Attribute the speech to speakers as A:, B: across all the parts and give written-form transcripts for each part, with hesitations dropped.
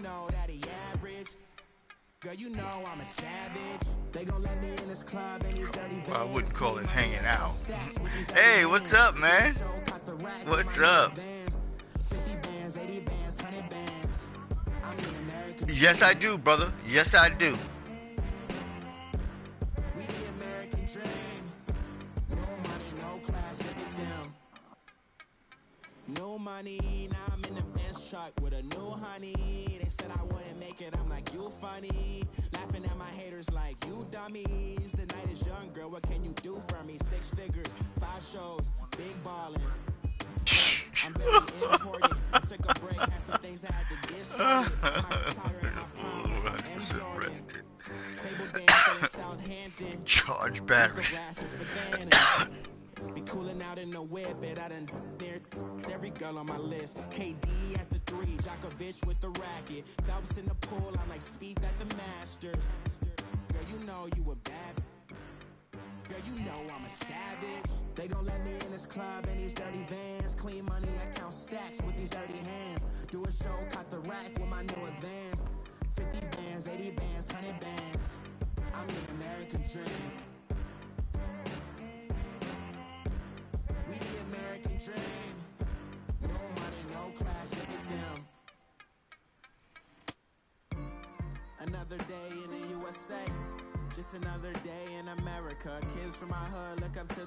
A: know that he average. Girl, you know I'm a savage. They gon' let me in this club and these dirty vans.
B: Well, I wouldn't call it hanging out. Hey, what's up, man? What's up? Yes, I do, brother. Yes, I do.
A: We the American dream. No money, no class, look at them. No money, now I'm in the Benz truck with a new honey. They said I wouldn't make it, I'm like, you funny. Laughing at my haters like, you dummies. The night is young, girl, what can you do for me? 6 figures, 5 shows, big ballin'. I'm very important. I took a break, had some things I had to get started.
B: Charge battery.
A: Be cooling out in the whip, but I done there every girl on my list. KD at the 3, Djokovic with the racket. Phelps in the pool, I'm like Speed at the Masters. Girl, you know you a bad. Girl, you know I'm a savage. They gon' let me in this club and these dirty vans. Clean money, I count stacks with these dirty hands. Do a show, caught the rack with my new advance. 50 bands, 80 bands, 100 bands. I'm the American dream. We the American dream. No money, no class, look at them. Another day in the USA. Just another day in America. Kids from my hood look up to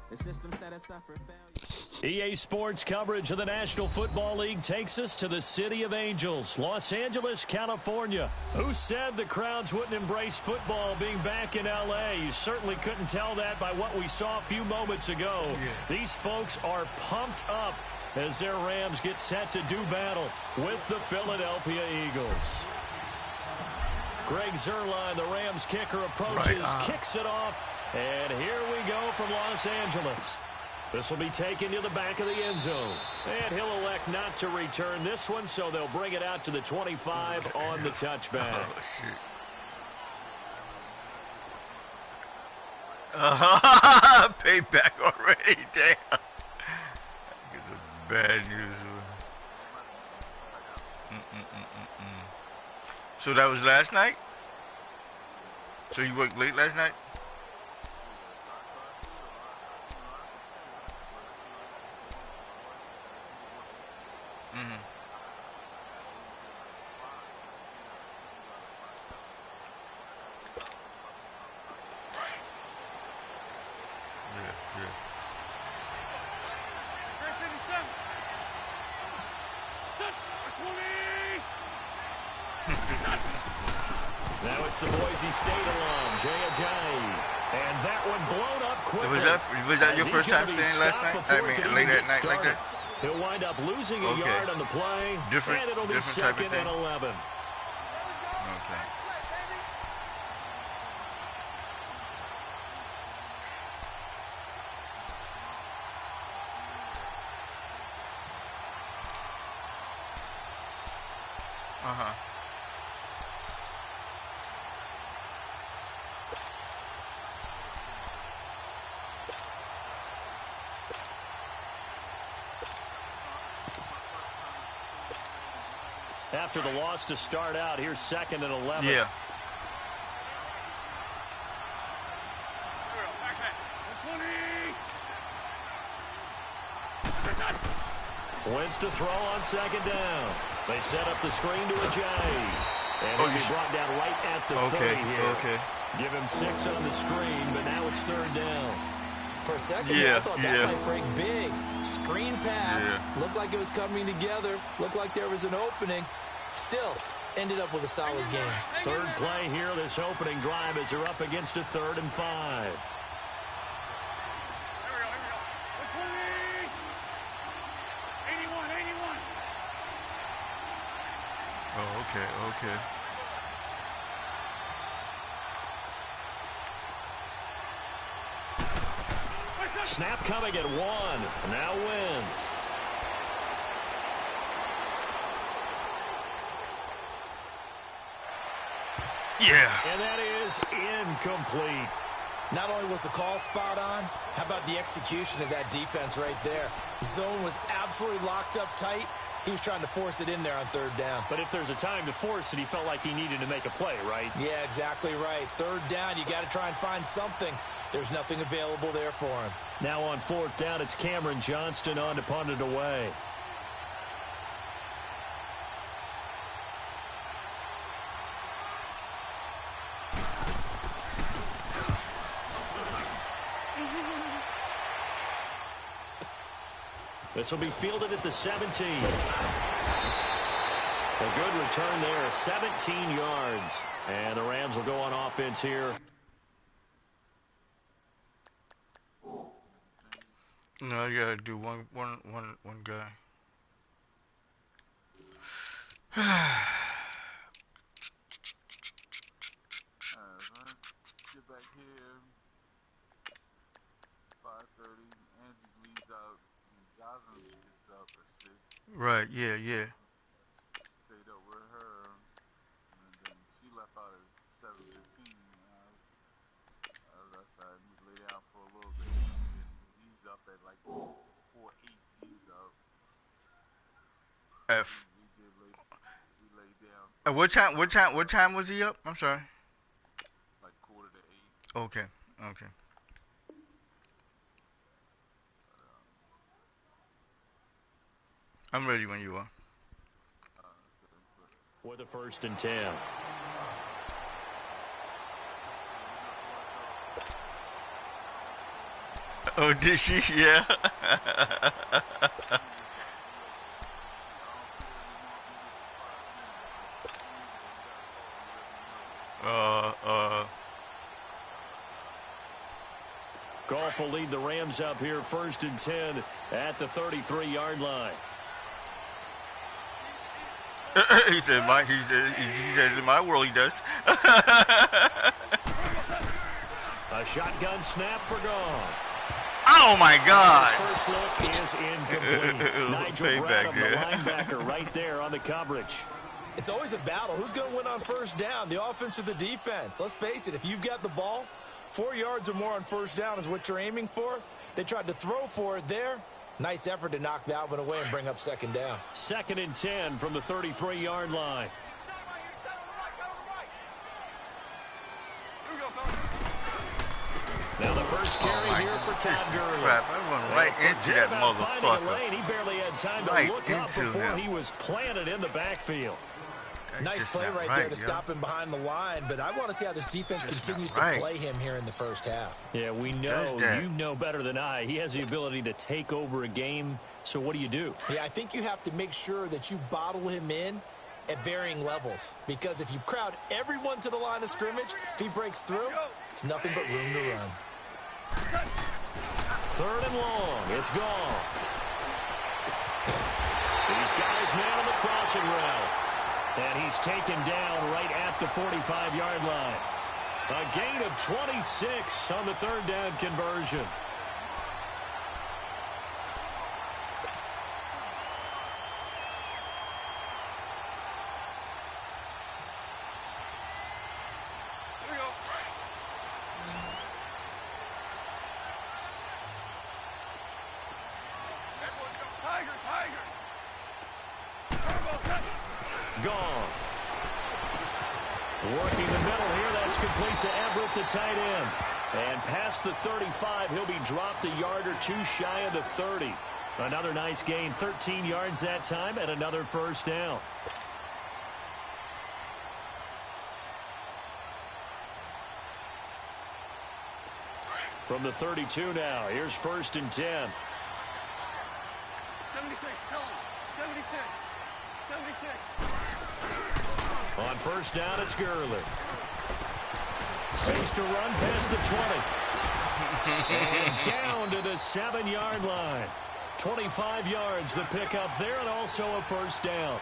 A: the system set us up for failure.
C: EA Sports coverage of the National Football League takes us to the City of Angels, Los Angeles, California. Who said the crowds wouldn't embrace football being back in L.A.? You certainly couldn't tell that by what we saw a few moments ago. Yeah. These folks are pumped up as their Rams get set to do battle with the Philadelphia Eagles. Greg Zuerlein, the Rams kicker, approaches, kicks it off, and here we go from Los Angeles. This will be taken to the back of the end zone. And he'll elect not to return this one, so they'll bring it out to the 25 on the touchback.
B: Oh, shit. Payback already, damn. Get the bad news. So that was last night? So you worked late last night?
C: Now it's the Boise State alum, Jay Ajayi. And that one blown up quickly.
B: Was that your first time staying last night? I mean, late at night like that?
C: He'll wind up losing a yard on the play.
B: Different,
C: and it'll be
B: different type of thing.
C: Second and 11.
B: Okay.
C: After the loss to start out, here's second and 11.
B: Yeah.
C: Wins to throw on second down. They set up the screen to Ajayi. And he'll be brought down right at the 30 here.
B: Okay.
C: Give him 6 on the screen, but now it's third down.
D: For a second, I thought that might break big. Screen pass. Looked like it was coming together. Looked like there was an opening. Still, ended up with a solid game.
C: Third play here, this opening drive as they're up against a 3rd and 5.
B: Oh, okay.
C: Snap coming at 1. Now wins.
B: Yeah.
C: And that is incomplete.
D: Not only was the call spot on, how about the execution of that defense right there? The zone was absolutely locked up tight, He was trying to force it in there on third down.
C: But if there's a time to force it, he felt like he needed to make a play, right?
D: Yeah, exactly right. Third down, you got to try and find something. There's nothing available there for him.
C: Now on fourth down, it's Cameron Johnston on to punt it away. This will be fielded at the 17. A good return there, 17 yards. And the Rams will go on offense here.
B: No, you gotta do one guy.
E: Get back here. 5:30. Angie leaves out. Jocelyn is up at 6.
B: Right, yeah.
E: Stayed up with her, and then she left out at 7:15. I was outside, lay down for a little bit. And he's up at like 4:08. He's up.
B: F.
E: We laid down.
B: What time was he up? I'm sorry.
E: Like 7:45.
B: Okay. I'm ready when you are.
C: With a 1st and 10.
B: Oh, did she? Yeah.
C: Goff will lead the Rams up here, 1st and 10 at the 33-yard line.
B: he says in my world he does.
C: A shotgun snap for Goff.
B: Oh my God!
C: His first look is incomplete. Nigel Bradham, the linebacker, right there on the coverage.
D: It's always a battle. Who's going to win on first down, the offense or the defense? Let's face it, if you've got the ball, 4 yards or more on first down is what you're aiming for. They tried to throw for it there. Nice effort to knock that one away and bring up 2nd down.
C: 2nd and 10 from the 33-yard line. Now the first carry here for Todd Gurley.
B: Crap, I went right into that motherfucker.
C: He barely had time to look up before he was planted in the backfield.
D: Nice play right there to stop him behind the line, but I want to see how this defense continues to play him here in the first half.
C: Yeah, we know. You know better than I. He has the ability to take over a game, so what do?
D: Yeah, I think you have to make sure that you bottle him in at varying levels, because if you crowd everyone to the line of scrimmage, if he breaks through, it's nothing but room to run.
C: 3rd and long. It's gone. He's got his man on the crossing route. And he's taken down right at the 45-yard line. A gain of 26 on the 3rd down conversion.
E: Here we go. Tiger.
C: Goff. Working the middle here. That's complete to Everett, the tight end. And past the 35, he'll be dropped a yard or two shy of the 30. Another nice gain, 13 yards that time, and another 1st down. From the 32 now, here's 1st and 10.
E: 76, tell him. 76.
C: On 1st down, it's Gurley. Space to run past the 20. And down to the 7-yard line. 25 yards the pickup there, and also a 1st down.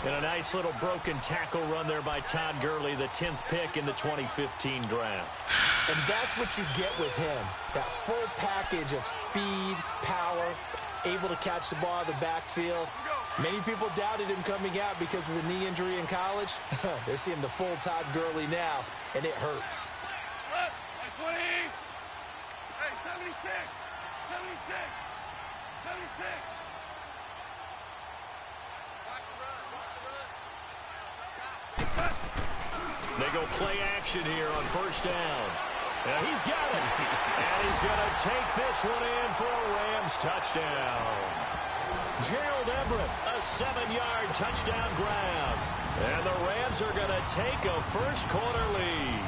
C: And a nice little broken tackle run there by Todd Gurley, the 10th pick in the 2015 draft.
D: And that's what you get with him. That full package of speed, power, able to catch the ball out of the backfield. Many people doubted him coming out because of the knee injury in college. They're seeing the full Todd Gurley now, and it hurts.
E: Hey, 20. Hey, 76.
C: They go play action here on first down. And he's got it. And he's going to take this one in for a Rams touchdown. Gerald Everett, a 7-yard touchdown grab. And the Rams are going to take a first-quarter lead.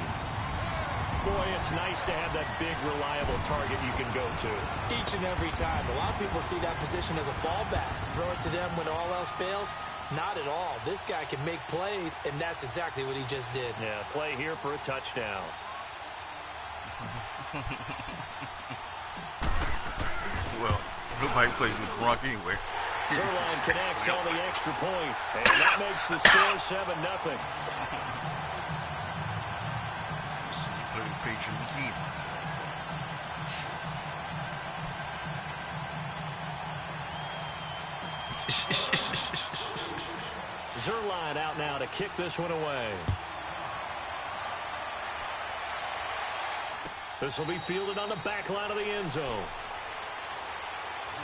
C: Boy, it's nice to have that big, reliable target you can go to.
D: Each and every time. A lot of people see that position as a fallback. Throw it to them when all else fails. Not at all. This guy can make plays, and that's exactly what he just did.
C: Yeah, play here for a touchdown.
B: Well, nobody plays with Gronk anyway.
C: Zerline connects on the extra point, and that makes the score 7-0.
B: Patriots again.
C: Zerline out now to kick this one away. This will be fielded on the back line of the end zone.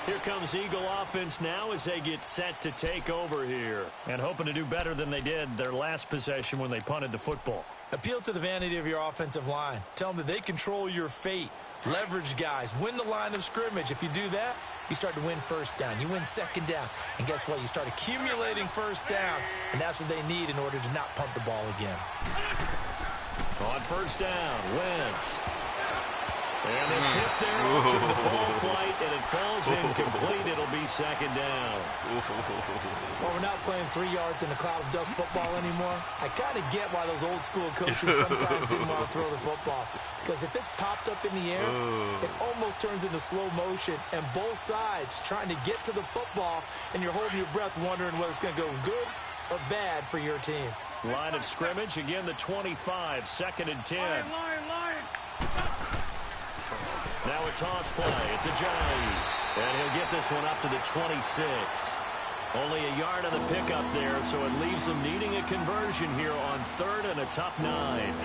C: Here comes Eagle offense now as they get set to take over here. And hoping to do better than they did their last possession when they punted the football.
D: Appeal to the vanity of your offensive line. Tell them that they control your fate. Leverage guys. Win the line of scrimmage. If you do that, you start to win first down. You win second down. And guess what? You start accumulating first downs. And that's what they need in order to not punt the ball again.
C: On first down, Wentz. And a tip there to the ball flight, and it falls incomplete. It'll be second down.
D: Well, we're not playing 3 yards in a cloud of dust football anymore. I kind of get why those old school coaches sometimes didn't want to throw the football. Because if it's popped up in the air, it almost turns into slow motion. And both sides trying to get to the football, and you're holding your breath wondering whether it's going to go good or bad for your team.
C: Line of scrimmage, again the 25, 2nd and 10.
E: Lion.
C: Now a toss play. It's a Ajayi. And he'll get this one up to the 26. Only a yard on the pickup there, so it leaves him needing a conversion here on 3rd and a tough 9.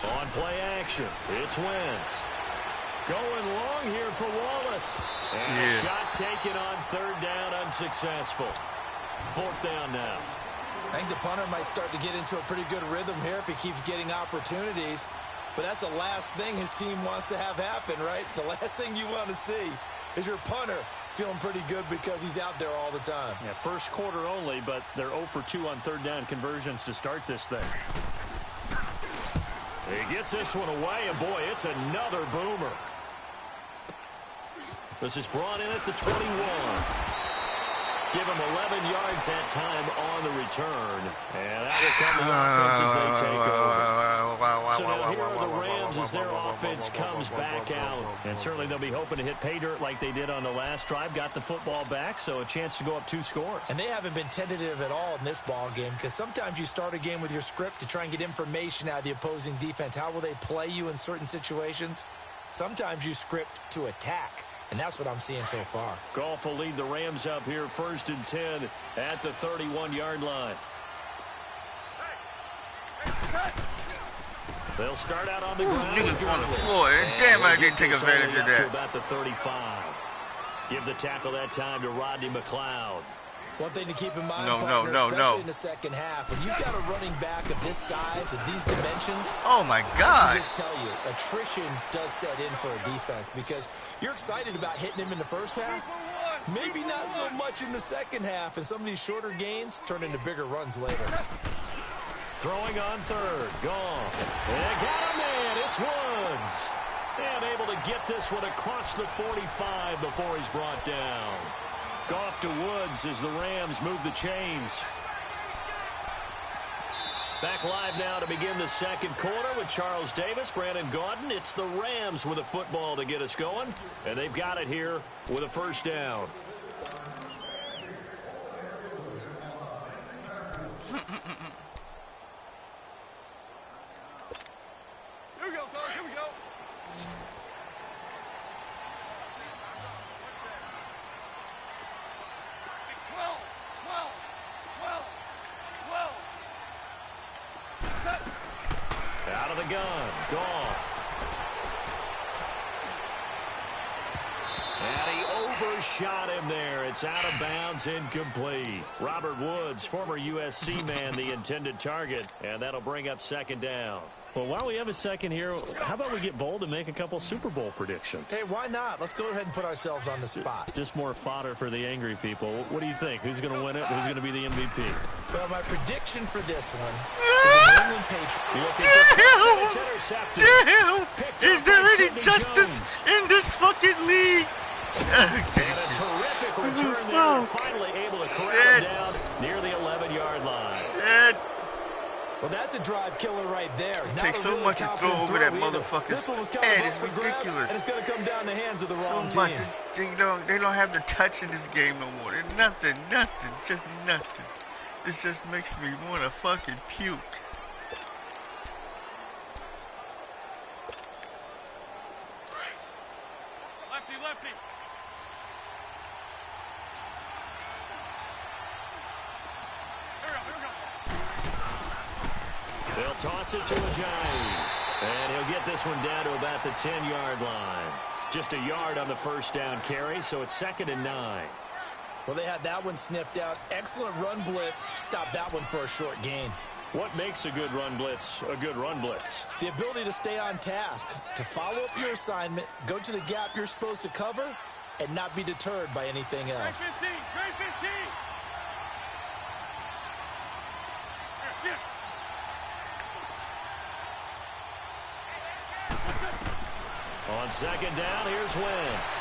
C: On play action, it's Wentz. Going long here for Wallace. And a shot taken on 3rd down, unsuccessful. 4th down now.
D: I think the punter might start to get into a pretty good rhythm here if he keeps getting opportunities. But that's the last thing his team wants to have happen, right? The last thing you want to see is your punter feeling pretty good because he's out there all the time.
C: Yeah, first quarter only, but they're 0 for 2 on 3rd down conversions to start this thing. He gets this one away, and boy, it's another boomer. This is brought in at the 21. Give him 11 yards that time on the return. And that will come to the offense as they take over. So now here are the Rams as their offense comes back out. And certainly they'll be hoping to hit pay dirt like they did on the last drive. Got the football back, so a chance to go up 2 scores.
D: And they haven't been tentative at all in this ball game because sometimes you start a game with your script to try and get information out of the opposing defense. How will they play you in certain situations? Sometimes you script to attack. And that's what I'm seeing so far.
C: Goff will lead the Rams up here 1st and 10 at the 31-yard line. They'll start out on the ground.
B: Niggas on the floor. Damn, I didn't take advantage of that.
C: About the 35. Give the tackle that time to Rodney McLeod.
D: One thing to keep in mind,
B: No.
D: in the second half, when you've got a running back of this size, of these dimensions,
B: oh my God!
D: I just tell you, attrition does set in for a defense because you're excited about hitting him in the first half, maybe not so much in the second half, and some of these shorter gains turn into bigger runs later.
C: Throwing on 3rd, gone. And got a man, it's Woods. And able to get this one across the 45 before he's brought down. Goff to Woods as the Rams move the chains. Back live now to begin the 2nd quarter with Charles Davis, Brandon Gaudin. It's the Rams with a football to get us going, and they've got it here with a 1st down. Out of the gun. Goff. And he overshot him there. It's out of bounds, incomplete. Robert Woods, former USC man, the intended target. And that'll bring up second down. Well, while we have a second here, how about we get bold and make a couple Super Bowl predictions?
D: Hey, why not? Let's go ahead and put ourselves on the spot.
C: Just more fodder for the angry people. What do you think? Who's going to win it? Who's going to be the MVP?
D: Well, my prediction for this one is the New England Patriots.
C: Intercepted.
B: Damn! Is there any justice in this fucking league?
C: And a terrific return there. Finally able to corral it down near the 11-yard line.
B: Shit.
D: Well, that's a drive killer right there.
B: It takes so much to throw over that motherfucker's head. It's ridiculous.
D: And it's going to come down the hands of the wrong
B: So much.
D: team.
B: They don't have the touch in this game no more. There's nothing, just nothing. It just makes me want to fucking puke.
E: Lefty.
C: They'll toss it to Ajayi. And he'll get this one down to about the 10-yard line. Just a yard on the first down carry, so it's 2nd and 9.
D: Well, they had that one sniffed out. Excellent run blitz. Stop that one for a short gain.
C: What makes a good run blitz a good run blitz?
D: The ability to stay on task, to follow up your assignment, go to the gap you're supposed to cover, and not be deterred by anything else.
E: Grade 15.
C: On second down, here's Wentz.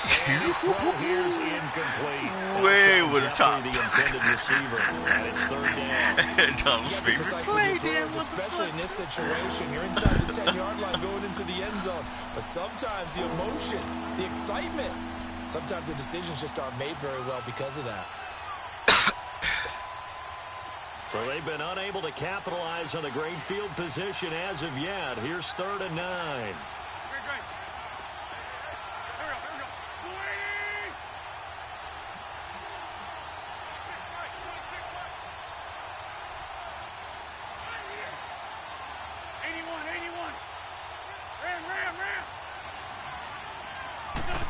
C: His throw here's incomplete.
B: Way over the top.
C: The intended receiver. And it's 3rd down.
B: Tom's favorite play, damn,
D: especially in this situation. You're inside the 10-yard line going into the end zone. But sometimes the emotion, the excitement, sometimes the decisions just aren't made very well because of that.
C: So they've been unable to capitalize on the great field position as of yet. Here's 3rd and 9.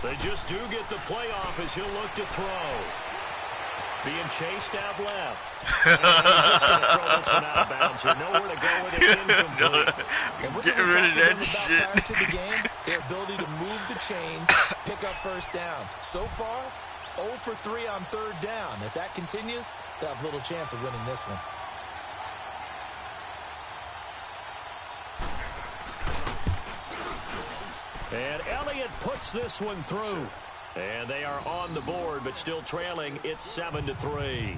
C: They just do get the playoff as he'll look to throw. Being chased out left. And he's just going to throw this one out of bounds here. Nowhere to go with it. Incomplete.
B: Get rid of that shit.
D: To the game, their ability to move the chains, pick up first downs. So far, 0 for 3 on 3rd down. If that continues, they'll have little chance of winning this one.
C: And Elliott puts this one through. And they are on the board, but still trailing. It's 7-3.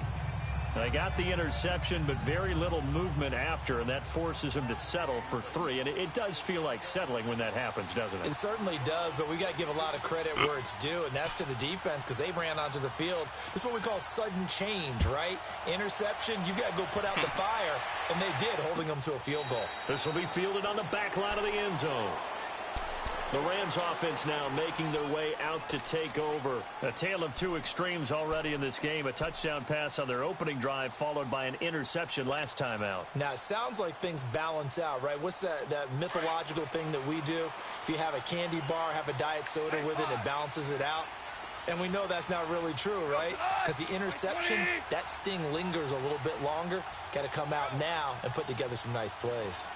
C: They got the interception, but very little movement after, and that forces them to settle for 3. And it does feel like settling when that happens, doesn't it?
D: It certainly does, but we got to give a lot of credit where it's due, and that's to the defense because they ran onto the field. This is what we call sudden change, right? Interception, you got to go put out the fire, and they did, holding them to a field goal.
C: This will be fielded on the back line of the end zone. The Rams offense now making their way out to take over. A tale of two extremes already in this game. A touchdown pass on their opening drive followed by an interception last time out.
D: Now, it sounds like things balance out, right? What's that mythological thing that we do? If you have a candy bar, have a diet soda with it, it balances it out. And we know that's not really true, right? Because the interception, that sting lingers a little bit longer. Got to come out now and put together some nice plays.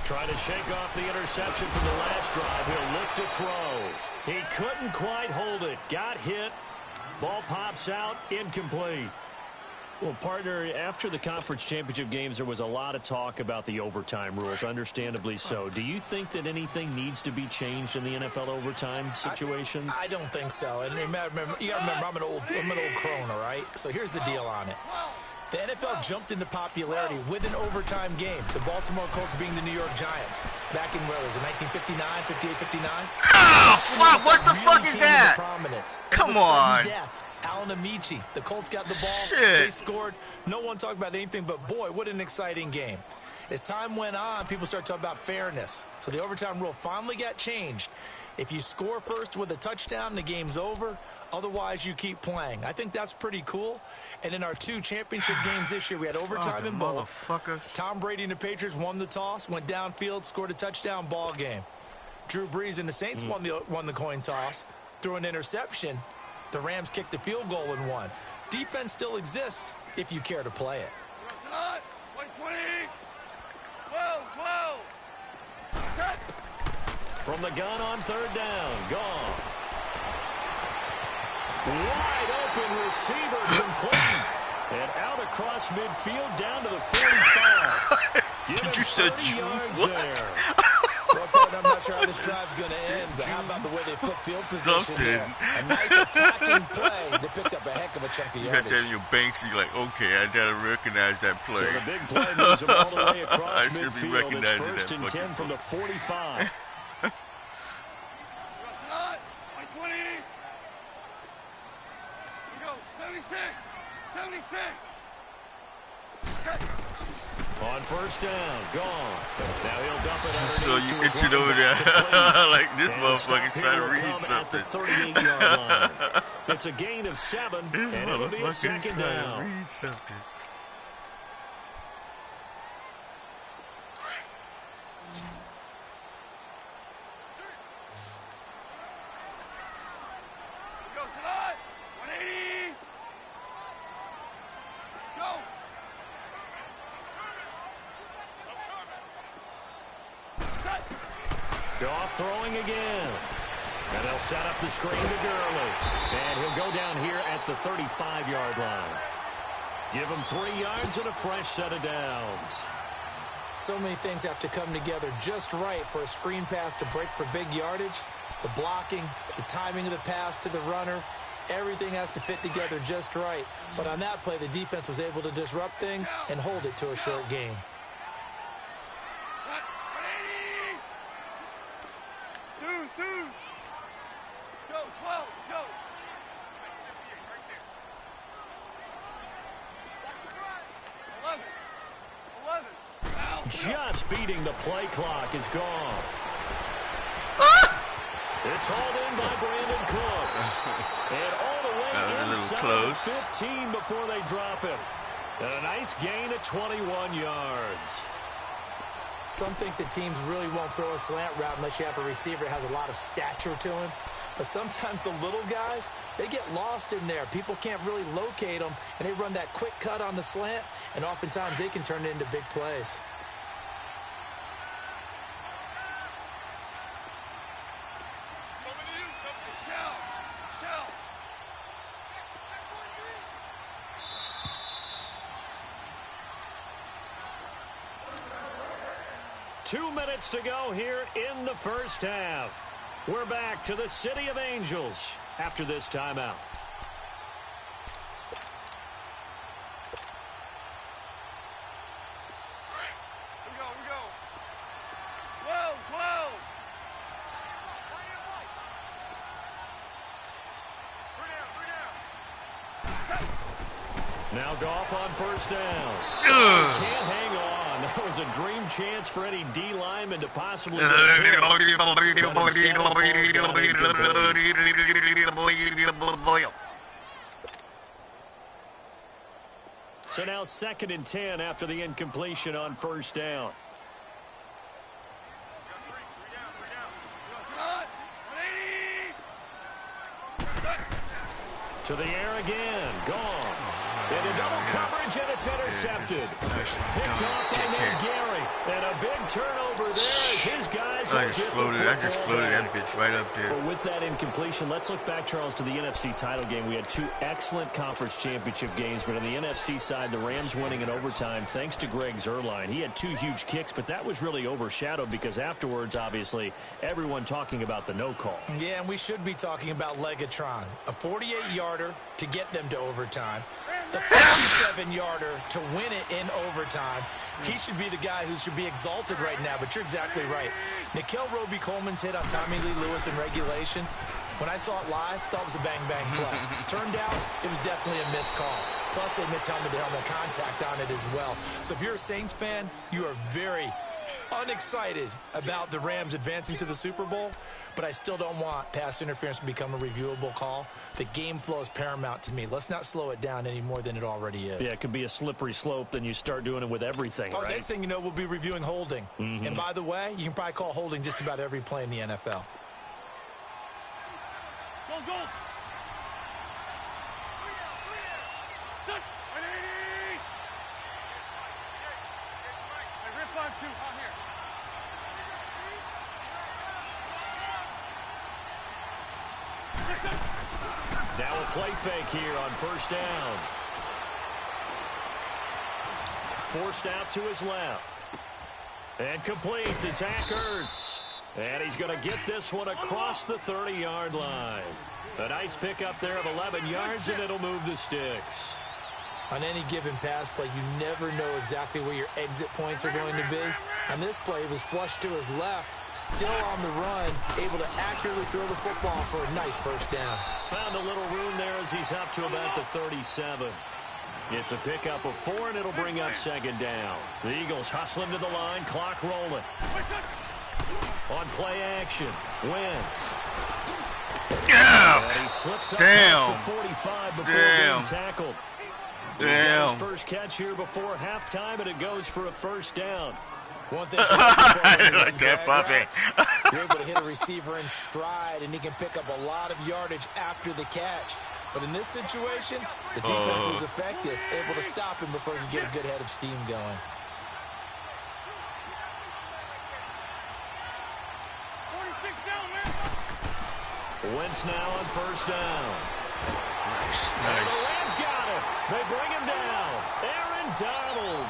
C: Trying to shake off the interception from the last drive. He'll look to throw. He couldn't quite hold it. Got hit. Ball pops out. Incomplete. Well, partner, after the conference championship games, there was a lot of talk about the overtime rules, understandably so. Do you think that anything needs to be changed in the NFL overtime situation?
D: I don't think so. And you got to remember, I'm an old crone, all right? So here's the deal on it. The NFL jumped into popularity with an overtime game. The Baltimore Colts being the New York Giants. Back in, where was it, 1959, 58, 59?
B: Oh, fuck, what the fuck is that? Come on.
D: Death. Alan Amici. The Colts got the ball.
B: Shit.
D: They scored. No one talked about anything but, boy, what an exciting game. As time went on, people started talking about fairness. So the overtime rule finally got changed. If you score first with a touchdown, the game's over. Otherwise, you keep playing. I think that's pretty cool. And in our 2 championship games this year, we had overtime in both.
B: Motherfuckers.
D: Tom Brady and the Patriots won the toss, went downfield, scored a touchdown ball game. Drew Brees and the Saints won the coin toss, threw an interception. The Rams kicked the field goal and won. Defense still exists if you care to play it.
C: From the gun on 3rd down, Goff. Wide open receiver complete. And out across midfield down to the 45.
B: Did you say
C: 30 yards
B: what?
C: there.
D: Well, Peyton, I'm not sure how this drive's going to end, but how about the way they flip field position there? A nice attacking play that picked up a heck of a chunk of
B: You got
D: yardage.
B: that in your banks, you're like, okay, I gotta recognize that play.
C: So the big play moves them all the way across
B: I should be
C: midfield.
B: recognizing
C: It's 1st and
B: that
C: 10 from the 45. On 1st down, gone. Now he'll dump it underneath.
B: So you
C: to his
B: itching over
C: running
B: there
C: back
B: like this
C: and
B: motherfucker's
C: stop
B: trying
C: here
B: to
C: will
B: read
C: come
B: something.
C: At the 38-yard line. It's a gain of 7,
B: This
C: and it'll be a
B: motherfucker's
C: 2nd
B: trying
C: down.
B: to read something.
C: Goff throwing again. And they'll set up the screen to Gurley. And he'll go down here at the 35-yard line. Give him 3 yards and a fresh set of downs.
D: So many things have to come together just right for a screen pass to break for big yardage. The blocking, the timing of the pass to the runner, everything has to fit together just right. But on that play, the defense was able to disrupt things and hold it to a short gain.
C: Just beating the play clock is gone. It's hauled in by Brandon Cooks. And all the way inside
B: close.
C: 15 before they drop him. And a nice gain of 21 yards.
D: Some think that teams really won't throw a slant route unless you have a receiver that has a lot of stature to him. But sometimes the little guys, they get lost in there. People can't really locate them, and they run that quick cut on the slant, and oftentimes they can turn it into big plays.
C: Two minutes to go here in the first half. We're back to the City of Angels after this timeout. Now Goff on 1st down. Can't hang on. That was a dream chance for any D lineman to possibly get So now 2nd and 10 after the incompletion on 1st down. To the air again. Gone. Into double coverage, and it's intercepted. Picked off by Nate Gary. And a big turnover there as his guys
B: I just floated that bitch right up there.
C: But with that incompletion, let's look back, Charles, to the NFC title game. We had 2 excellent conference championship games, but on the NFC side, the Rams winning in overtime thanks to Greg Zuerlein. He had 2 huge kicks, but that was really overshadowed because afterwards, obviously, everyone talking about the no call.
D: Yeah, and we should be talking about Legatron. A 48-yarder to get them to overtime. The 57-yarder to win it in overtime. He should be the guy who should be exalted right now, but you're exactly right. Nickell Roby-Coleman's hit on Tommy Lee Lewis in regulation. When I saw it live, thought it was a bang-bang play. Turned out, it was definitely a missed call. Plus, they missed helmet-to-helmet contact on it as well. So if you're a Saints fan, you are very, unexcited about the Rams advancing to the Super Bowl, but I still don't want pass interference to become a reviewable call. The game flow is paramount to me. Let's not slow it down any more than it already is.
C: Yeah, it could be a slippery slope, then you start doing it with everything, right?
D: Next thing you know, we'll be reviewing holding. And by the way, you can probably call holding just about every play in the NFL.
F: Go, go!
C: Now a play fake here on first down. Forced out to his left. And complete to Zach Ertz. And he's going to get this one across the 30-yard line. A nice pickup there of 11 yards, and it'll move the sticks.
D: On any given pass play, you never know exactly where your exit points are going to be. On this play, he was flushed to his left, still on the run, able to accurately throw the football for a nice first down.
C: Found a little room there as he's up to about the 37. It's a pickup of 4, and it'll bring up second down. The Eagles hustling to the line, clock rolling. On play action, Wentz.
B: Yeah.
C: And he slips up
B: Damn.
C: past the 45 before being tackled.
B: Damn.
C: His first catch here before halftime, and it goes for a first down.
D: One thing
B: I like that puppy.
D: You're able to hit a receiver in stride, and he can pick up a lot of yardage after the catch. But in this situation, the defense was effective, able to stop him before he could get a good head of steam going.
C: Wentz now on first down.
B: Nice.
C: And the Rams got him. They bring him down. Aaron Donald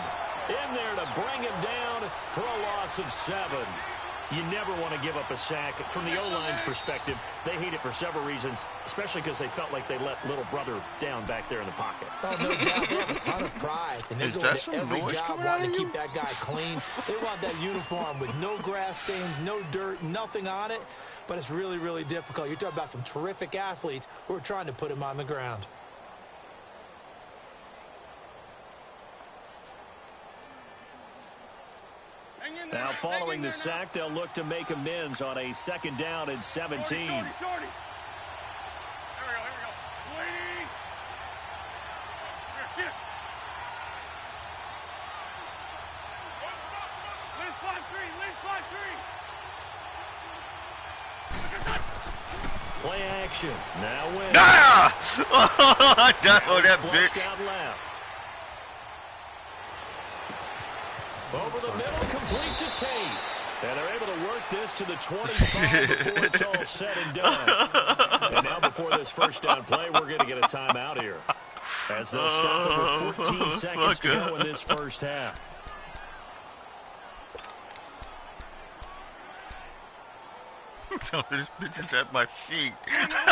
C: in there to bring him down for a loss of 7. You never want to give up a sack. From the O-line's perspective, they hate it for several reasons, especially because they felt like they let little brother down back there in the pocket.
D: Oh, no doubt. They have a ton of pride. And they're going to every job wanting to keep that guy clean. They want that uniform with no grass stains, no dirt, nothing on it. But it's really, really difficult. You're talking about some terrific athletes who are trying to put him on the ground.
C: Now, following the sack, they'll look to make amends on a second down and 17.
F: Here we go, here we go. Waiting. Here, shift. Lynch 5-3, Lynch 5-3.
C: Play action. Now win.
B: Ah! Oh, that bitch.
C: Out left. Over the middle, complete to Tate. And they're able to work this to the 25 before it's all said and done. And now before this first down play, we're going to get a timeout here. As they'll stop it with 14 seconds to go in this first half.
B: This bitch is at my feet.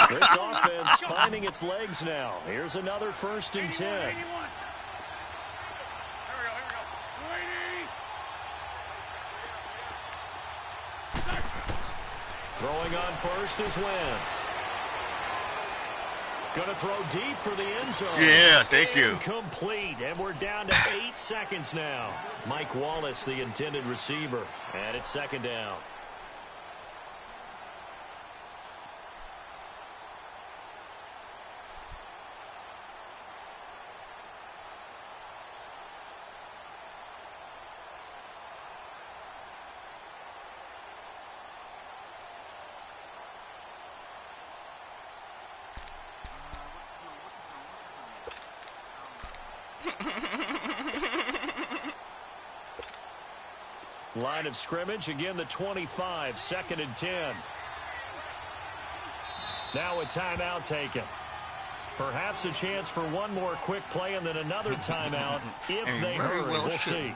C: This offense finding its legs now. Here's another 1st and 10. Throwing on first is Wentz. Going to throw deep for the end zone.
B: Yeah, thank you.
C: Complete, and we're down to 8 seconds now. Mike Wallace, the intended receiver, and it's second down. Line of scrimmage, again the 25, 2nd and 10. Now a timeout taken. Perhaps a chance for one more quick play and then another timeout if they hurry. We'll see.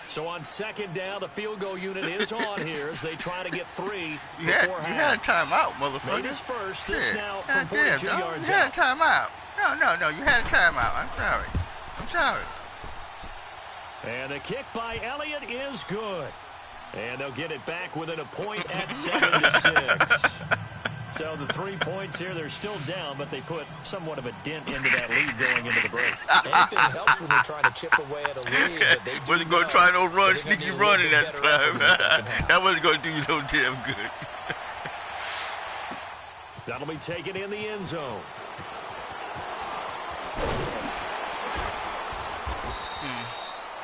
C: So on second down, the field goal unit is on here as they try to get 3
B: You had a timeout, motherfucker.
C: Made his first.
B: Shit.
C: This now from 42 yards
B: You had
C: out.
B: a timeout. No, you had a timeout. I'm sorry.
C: And the kick by Elliott is good. And they'll get it back within a point at 7-6. So the 3 points here, they're still down, but they put somewhat of a dent into that lead going into the break.
D: Anything helps when you're trying to chip away at a lead, but they do
B: wasn't going to try no run, sneaky running that time. That wasn't going to do you no damn good.
C: That'll be taken in the end zone.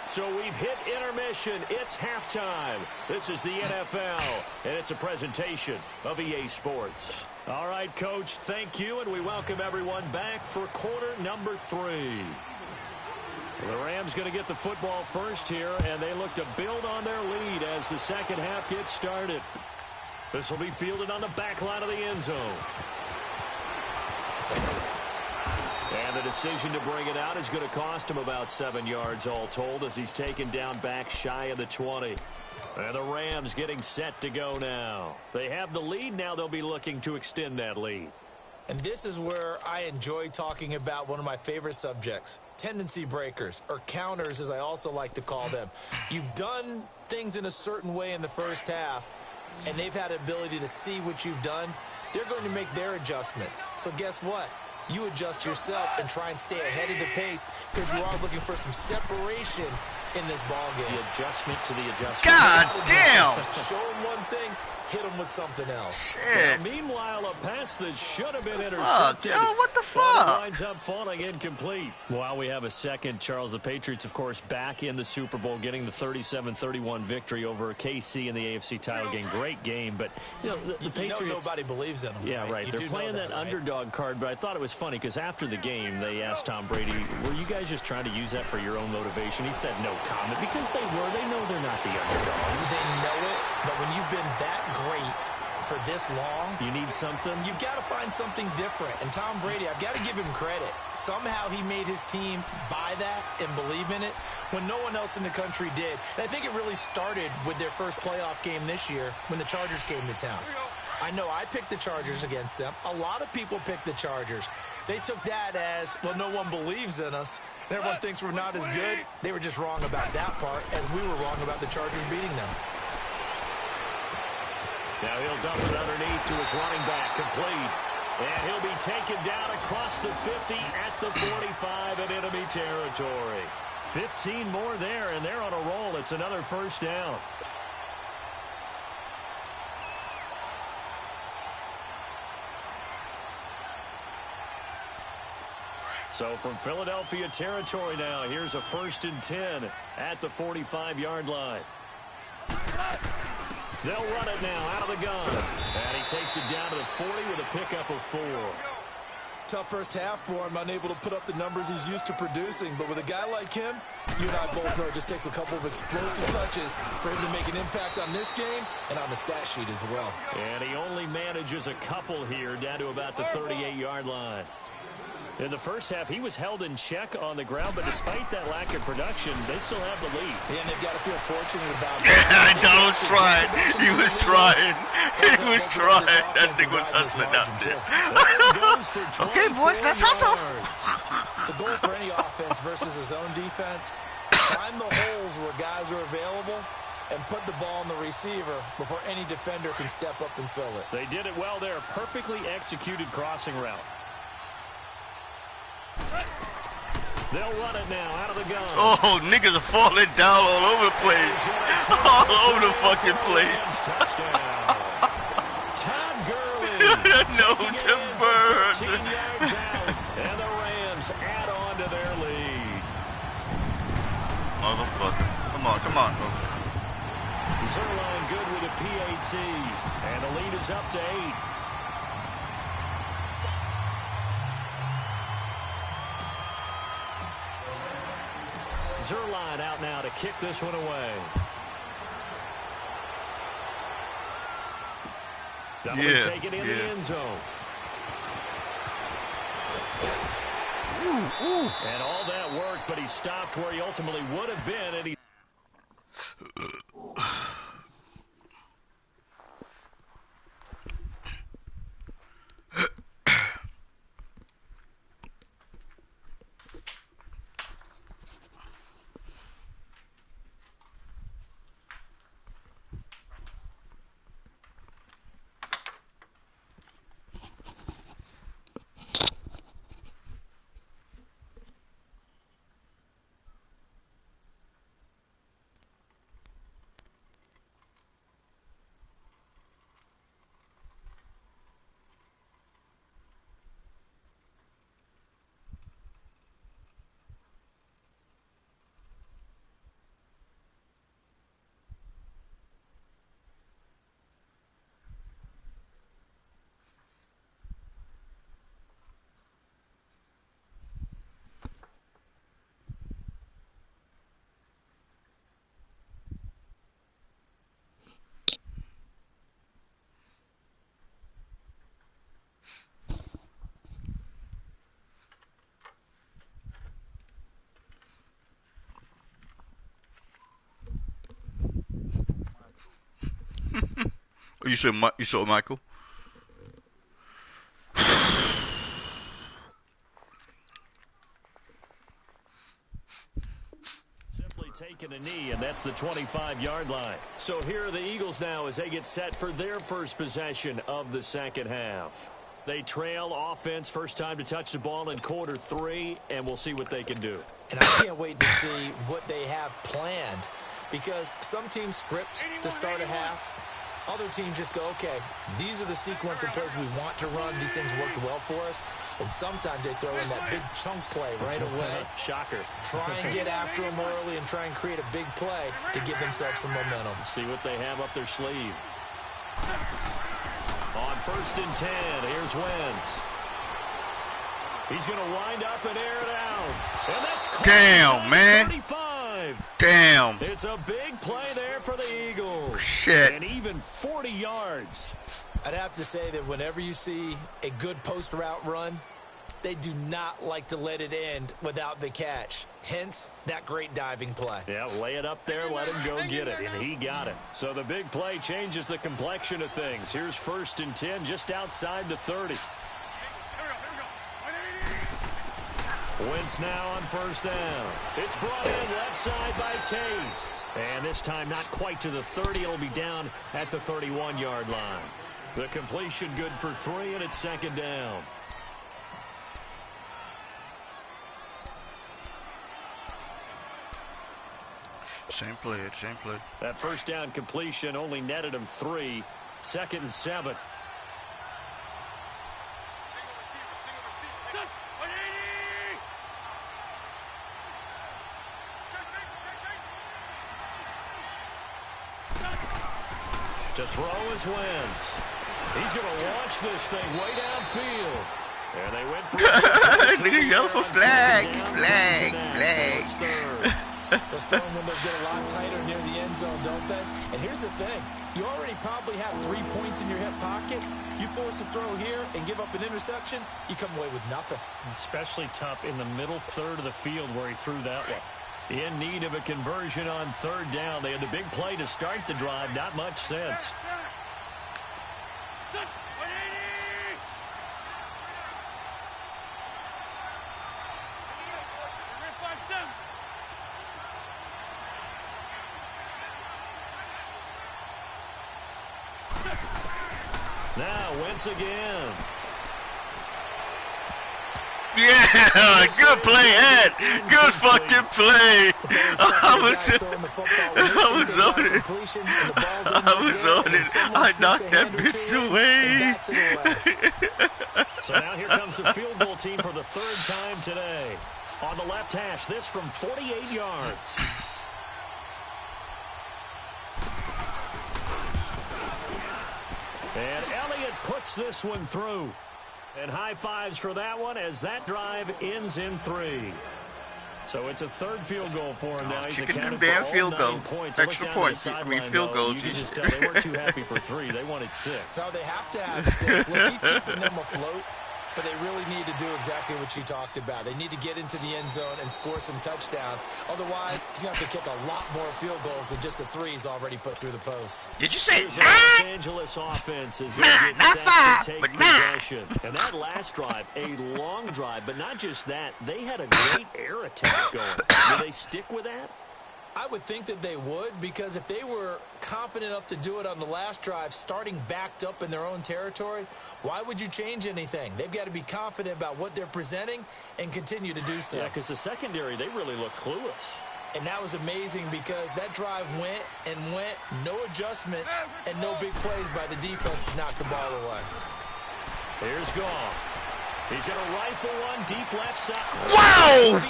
C: So we've hit intermission. It's halftime. This is the NFL, and it's a presentation of EA Sports. All right, Coach, thank you, and we welcome everyone back for quarter number 3. The Rams going to get the football first here, and they look to build on their lead as the second half gets started. This will be fielded on the back line of the end zone. And the decision to bring it out is going to cost him about 7 yards all told as he's taken down back shy of the 20. And the Rams getting set to go now. They have the lead. Now they'll be looking to extend that lead.
D: And this is where I enjoy talking about one of my favorite subjects, tendency breakers, or counters as I also like to call them. You've done things in a certain way in the first half, and they've had the ability to see what you've done. They're going to make their adjustments. So guess what? You adjust yourself and try and stay ahead of the pace because you are looking for some separation in this ball game.
C: The adjustment to the adjustment.
B: God damn!
D: Show them one thing, hit them with something else.
B: Shit.
C: Now, meanwhile, a pass that should have been intercepted.
B: Yo, what the
C: But it
B: fuck?
C: winds up falling incomplete. While we have a second, Charles, the Patriots, of course, back in the Super Bowl, getting the 37-31 victory over KC in the AFC title game. Great game, but you know, the Patriots.
D: Nobody believes in them.
C: Yeah, right. They're playing that underdog card, but I thought it was funny because after the game, they asked Tom Brady, were you guys just trying to use that for your own motivation? He said no comment because they were. They know they're not the underdog.
D: They know it, but when you've been that great for this long,
C: you need something.
D: You've got to find something different. And Tom Brady, I've got to give him credit. Somehow he made his team buy that and believe in it when no one else in the country did. And I think it really started with their first playoff game this year when the Chargers came to town. I know I picked the Chargers against them. A lot of people picked the Chargers. They took that as, well, no one believes in us, and everyone thinks we're not as good. They were just wrong about that part, as we were wrong about the Chargers beating them.
C: Now he'll dump it underneath to his running back, complete. And he'll be taken down across the 50 at the 45 in enemy territory. 15 more there, and they're on a roll. It's another first down. So from Philadelphia territory now, here's a 1st and 10 at the 45-yard line. They'll run it now out of the gun. And he takes it down to the 40 with a pickup of 4.
D: Tough first half for him, unable to put up the numbers he's used to producing. But with a guy like him, you and I both know it just takes a couple of explosive touches for him to make an impact on this game and on the stat sheet as well.
C: And he only manages a couple here down to about the 38-yard line. In the first half, he was held in check on the ground, but despite that lack of production, they still have the lead.
D: Yeah, and they've got to feel fortunate about
B: that. Donald's trying. He was trying. He was trying. That thing was hustling out there. Okay, boys, let's hustle.
D: The goal for any offense versus his own defense, find the holes where guys are available and put the ball on the receiver before any defender can step up and fill it.
C: They did it well there. Perfectly executed crossing route. They'll run it now out of the gun.
B: Oh, niggas are falling down all over the place. All over the fucking place.
C: Touchdown. Todd Gurley.
B: No, to bird.
C: 13 yards out, and the Rams add on to their lead.
B: Motherfucker. Come on, come on.
C: Zerline good with a PAT, and the lead is up to 8. Zerline out now to kick this one away. That'll be taken in the end zone. And all that worked, but he stopped where he ultimately would have been, and he
B: You saw Michael?
C: Simply taking a knee, and that's the 25-yard line. So here are the Eagles now as they get set for their first possession of the second half. They trail offense, first time to touch the ball in quarter 3, and we'll see what they can do.
D: And I can't wait to see what they have planned, because some teams script to start a half. Other teams just go, okay, these are the sequence of plays we want to run. These things worked well for us. And sometimes they throw in that big chunk play right away.
C: Shocker.
D: Try and get after them early and try and create a big play to give themselves some momentum.
C: See what they have up their sleeve. On 1st and 10, here's Wentz. He's going to wind up and air it out. And that's
B: damn, man.
C: 35.
B: Damn.
C: It's a big play there for the Eagles.
B: Shit.
C: And even 40 yards.
D: I'd have to say that whenever you see a good post route run, they do not like to let it end without the catch. Hence, that great diving play.
C: Yeah, lay it up there, let him go get it, and he got it. So the big play changes the complexion of things. Here's 1st and 10, just outside the 30. Wentz now on 1st down. It's brought in left side by Tate. And this time not quite to the 30. It'll be down at the 31-yard line. The completion good for 3, and it's 2nd down.
B: Same play, same play.
C: That 1st down completion only netted him 3. 2nd and 7. To throw is Wentz. He's going to launch this thing way downfield. And they went for it.
B: Look at yellow for flags.
D: Those throwing windows get a lot tighter near the end zone, don't they? And here's the thing. You already probably have 3 points in your hip pocket. You force a throw here and give up an interception, you come away with nothing.
C: Especially tough in the middle third of the field where he threw that one. In need of a conversion on 3rd down. They had the big play to start the drive. Not much sense. Now Wentz again.
B: Yeah, good play, Ed. Good fucking play. I was on it. I knocked that bitch away.
C: So now here comes the field goal team for the 3rd time today. On the left hash, this from 48 yards. And Elliott puts this one through. And high fives for that one as that drive ends in 3. So it's a 3rd field goal for him now. He's
B: Kicking them
C: accounted
B: damn
C: for all
B: field
C: 9
B: goals.
C: points.
B: Extra points. I mean, field goals.
C: You can just tell they weren't too happy for 3. They wanted 6.
D: So they have to have 6. Look, he's keeping them afloat. But they really need to do exactly what you talked about. They need to get into the end zone and score some touchdowns. Otherwise, he's going to have to kick a lot more field goals than just the 3 he's already put through the post.
B: Did you say
C: Los Angeles offense as they get set to take possession. And that last drive, a long drive, but not just that. They had a great air attack going. Will they stick with that?
D: I would think that they would, because if they were competent enough to do it on the last drive, starting backed up in their own territory, why would you change anything? They've got to be confident about what they're presenting and continue to do so.
C: Yeah, because the secondary, they really look clueless.
D: And that was amazing because that drive went and went, no adjustments, and no big plays by the defense to knock the ball away.
C: Here's Goff. He's going to rifle one deep left side.
B: Wow!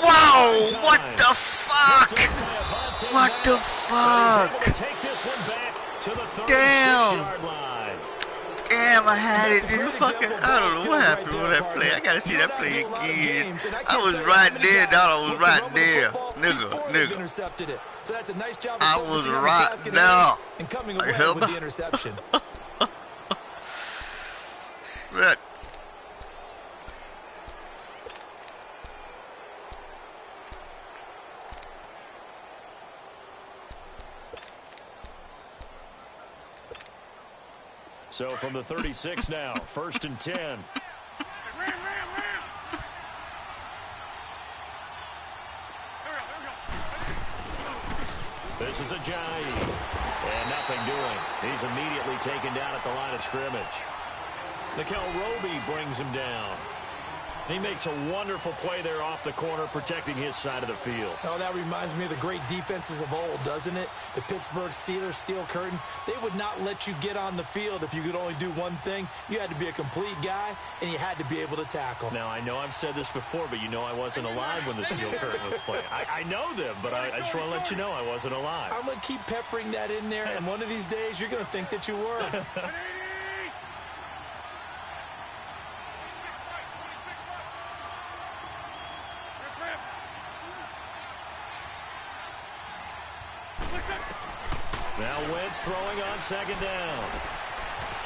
B: Wow! What the fuck? What the fuck? Damn! Damn, I had it. Dude, fucking, I don't know what happened with that play. I gotta see that play again. I was right there, dog. I was right there. Nigga. I was right there.
D: And coming away with the interception.
B: Shit.
C: So from the 36 now, 1st and 10. This is Ajayi. And nothing doing. He's immediately taken down at the line of scrimmage. Nikel Roby brings him down. He makes a wonderful play there off the corner, protecting his side of the field.
D: Oh, that reminds me of the great defenses of old, doesn't it? The Pittsburgh Steelers, Steel Curtain, they would not let you get on the field if you could only do one thing. You had to be a complete guy, and you had to be able to tackle.
C: Now, I know I've said this before, but you know I wasn't alive when the Steel Curtain was playing. I know them, but I just want to let you know I wasn't alive.
D: I'm going to keep peppering that in there, and one of these days you're going to think that you were.
C: Now Wentz throwing on 2nd down.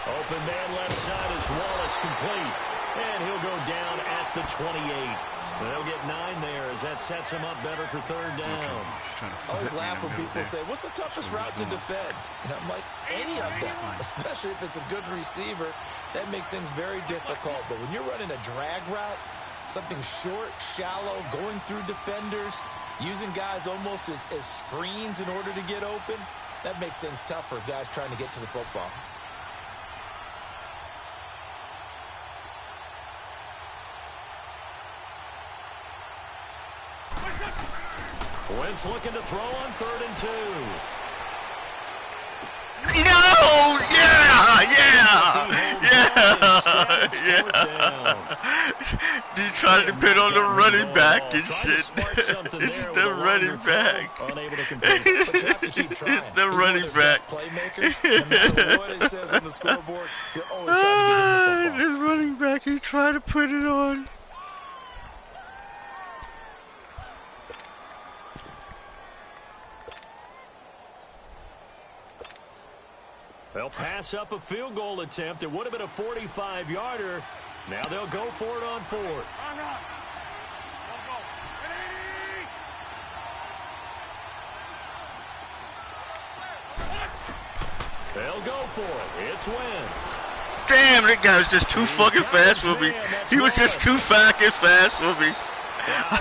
C: Open man left side is Wallace complete. And he'll go down at the 28. They'll get 9 there as that sets him up better for 3rd down.
D: I always laugh when people say, what's the toughest route to defend? And I'm like, any of them, especially if it's a good receiver. That makes things very difficult. But when you're running a drag route, something short, shallow, going through defenders, using guys almost as screens in order to get open, that makes things tough for guys trying to get to the football.
C: Wentz looking to throw on 3rd and 2.
B: No! Yeah! He tried to pin on the running back and shit. It's the running back. It's the running back.
D: No matter what it says on the scoreboard, you're always trying to get in the football.
B: This running back, he tried to put it on.
C: They'll pass up a field goal attempt. It would have been a 45-yarder. Now they'll go for it on 4th. They'll go for it. It's Wentz.
B: Damn, that guy was just too fucking fast for me. He was just too fucking fast for me. I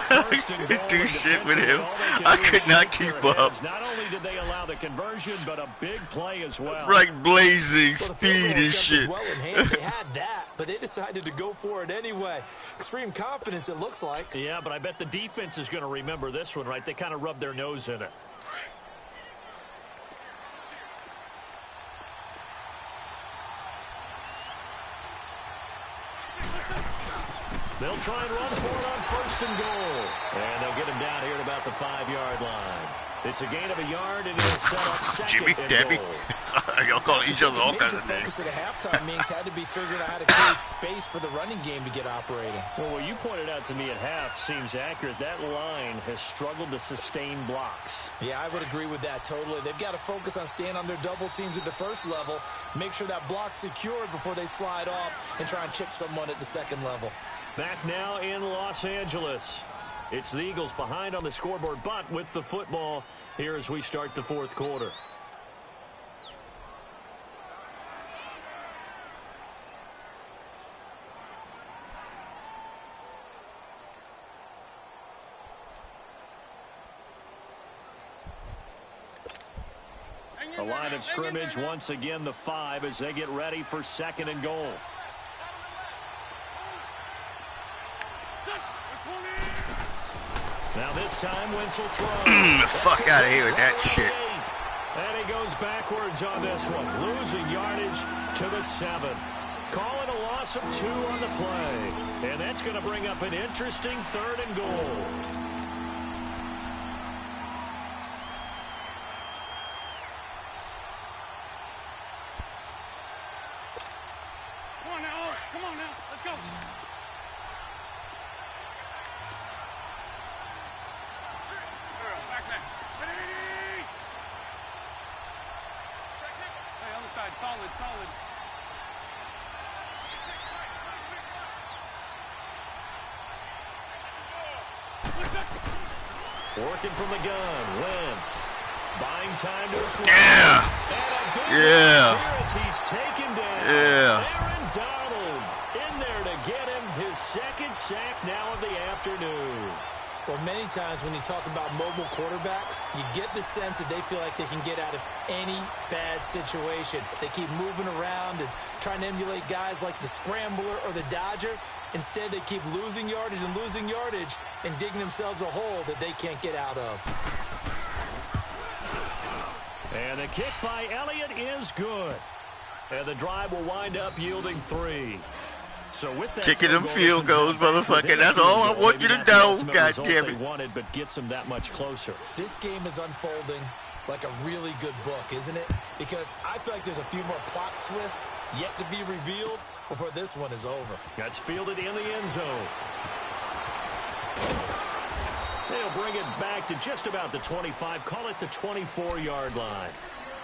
B: couldn't do shit with him. I could not keep up.
C: Not only did they allow the conversion, but a big play as well.
B: Like blazing speed and shit.
D: Well in hand. They had that, but they decided to go for it anyway. Extreme confidence, it looks like.
C: Yeah, but I bet the defense is going to remember this one, right? They kind of rubbed their nose in it. They'll try and run for it on 1st and goal. And they'll get him down here at about the 5-yard line. It's a gain of a yard, and he'll set up 2nd
B: Jimmy,
C: and
B: Debbie.
C: goal.
B: Y'all call each other all kinds of
D: The
B: names.
D: focus of the halftime meetings had to be figuring out how to create space for the running game to get operating.
C: Well, what you pointed out to me at half seems accurate. That line has struggled to sustain blocks.
D: Yeah, I would agree with that totally. They've got to focus on staying on their double teams at the 1st level, make sure that block's secured before they slide off and try and chip someone at the 2nd level.
C: Back now in Los Angeles. It's the Eagles behind on the scoreboard, but with the football here as we start the 4th quarter. A line of scrimmage once again, the 5 as they get ready for 2nd and goal. Now this time, Wentz will throw.
B: Fuck out of here with that shit.
C: And he goes backwards on this one, losing yardage to the 7. Calling a loss of 2 on the play. And that's going to bring up an interesting 3rd and goal.
F: Come on now, let's go. Hey, other side, solid.
C: Working from the gun, Wentz. Buying time to swing.
B: Yeah. Yeah.
C: He's taken down.
B: Yeah.
C: Aaron Donald in there to get him his second sack now of the afternoon.
D: Well, many times when you talk about mobile quarterbacks, you get the sense that they feel like they can get out of any bad situation. They keep moving around and trying to emulate guys like the Scrambler or the Dodger. Instead, they keep losing yardage and digging themselves a hole that they can't get out of.
C: And the kick by Elliott is good. And the drive will wind up yielding 3. So with that,
B: kicking them field goals, motherfucker. That's all I want you to know. God damn it.
C: Wanted, but gets them that much closer.
D: This game is unfolding like a really good book, isn't it? Because I feel like there's a few more plot twists yet to be revealed before this one is over.
C: That's fielded in the end zone. They'll bring it back to just about the 25, call it the 24-yard line.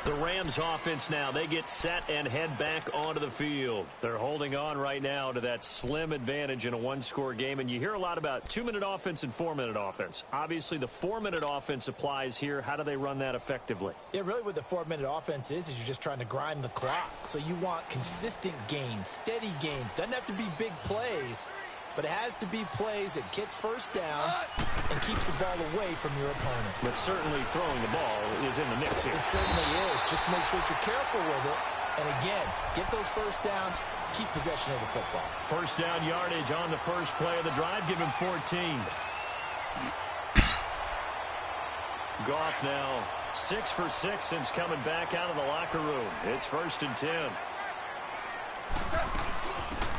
C: The Rams offense now, they get set and head back onto the field. They're holding on right now to that slim advantage in a one-score game, and you hear a lot about 2-minute offense and 4-minute offense. Obviously, the 4-minute offense applies here. How do they run that effectively?
D: Yeah, really what the 4-minute offense is you're just trying to grind the clock. So you want consistent gains, steady gains. Doesn't have to be big plays, but it has to be plays that gets first downs and keeps the ball away from your opponent.
C: But certainly throwing the ball is in the mix here.
D: It certainly is. Just make sure that you're careful with it. And again, get those first downs, keep possession of the football.
C: First down yardage on the first play of the drive. Give him 14. Goff now 6 for 6 since coming back out of the locker room. It's 1st and 10.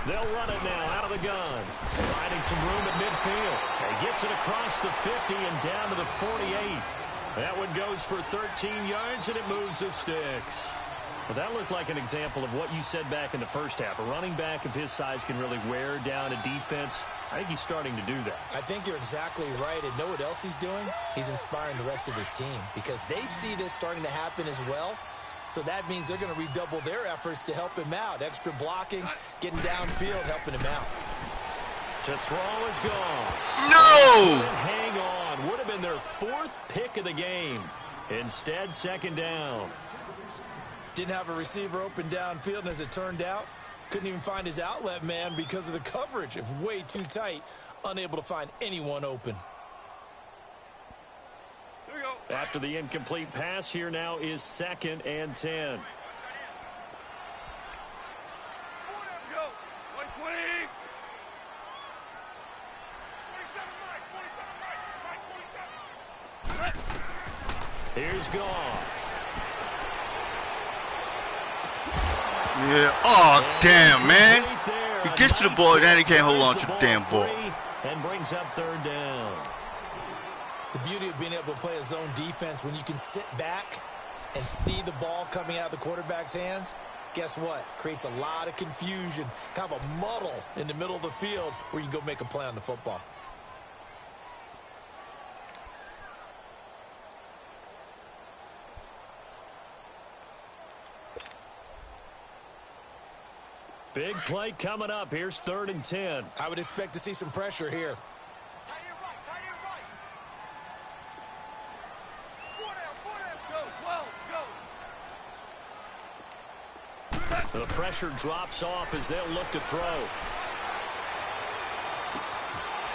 C: They'll run it now out of the gun. Finding some room at midfield. He gets it across the 50 and down to the 48. That one goes for 13 yards, and it moves the sticks. Well, that looked like an example of what you said back in the first half. A running back of his size can really wear down a defense. I think he's starting to do that.
D: I think you're exactly right. And know what else he's doing? He's inspiring the rest of his team because they see this starting to happen as well. So that means they're going to redouble their efforts to help him out. Extra blocking, getting downfield, helping him out.
C: To throw is gone.
B: No!
C: Hang on. Would have been their 4th pick of the game. Instead, 2nd down.
D: Didn't have a receiver open downfield, and as it turned out, couldn't even find his outlet man because of the coverage. It's way too tight, unable to find anyone open.
C: After the incomplete pass, here now is 2nd and 10. Here's Goff.
B: Yeah. Oh, damn, man. He gets to the ball, and he can't hold on to the damn ball.
C: And brings up 3rd down.
D: The beauty of being able to play a zone defense when you can sit back and see the ball coming out of the quarterback's hands, guess what? Creates a lot of confusion, kind of a muddle in the middle of the field where you can go make a play on the football.
C: Big play coming up. Here's 3rd and 10.
D: I would expect to see some pressure here.
C: The pressure drops off as they'll look to throw.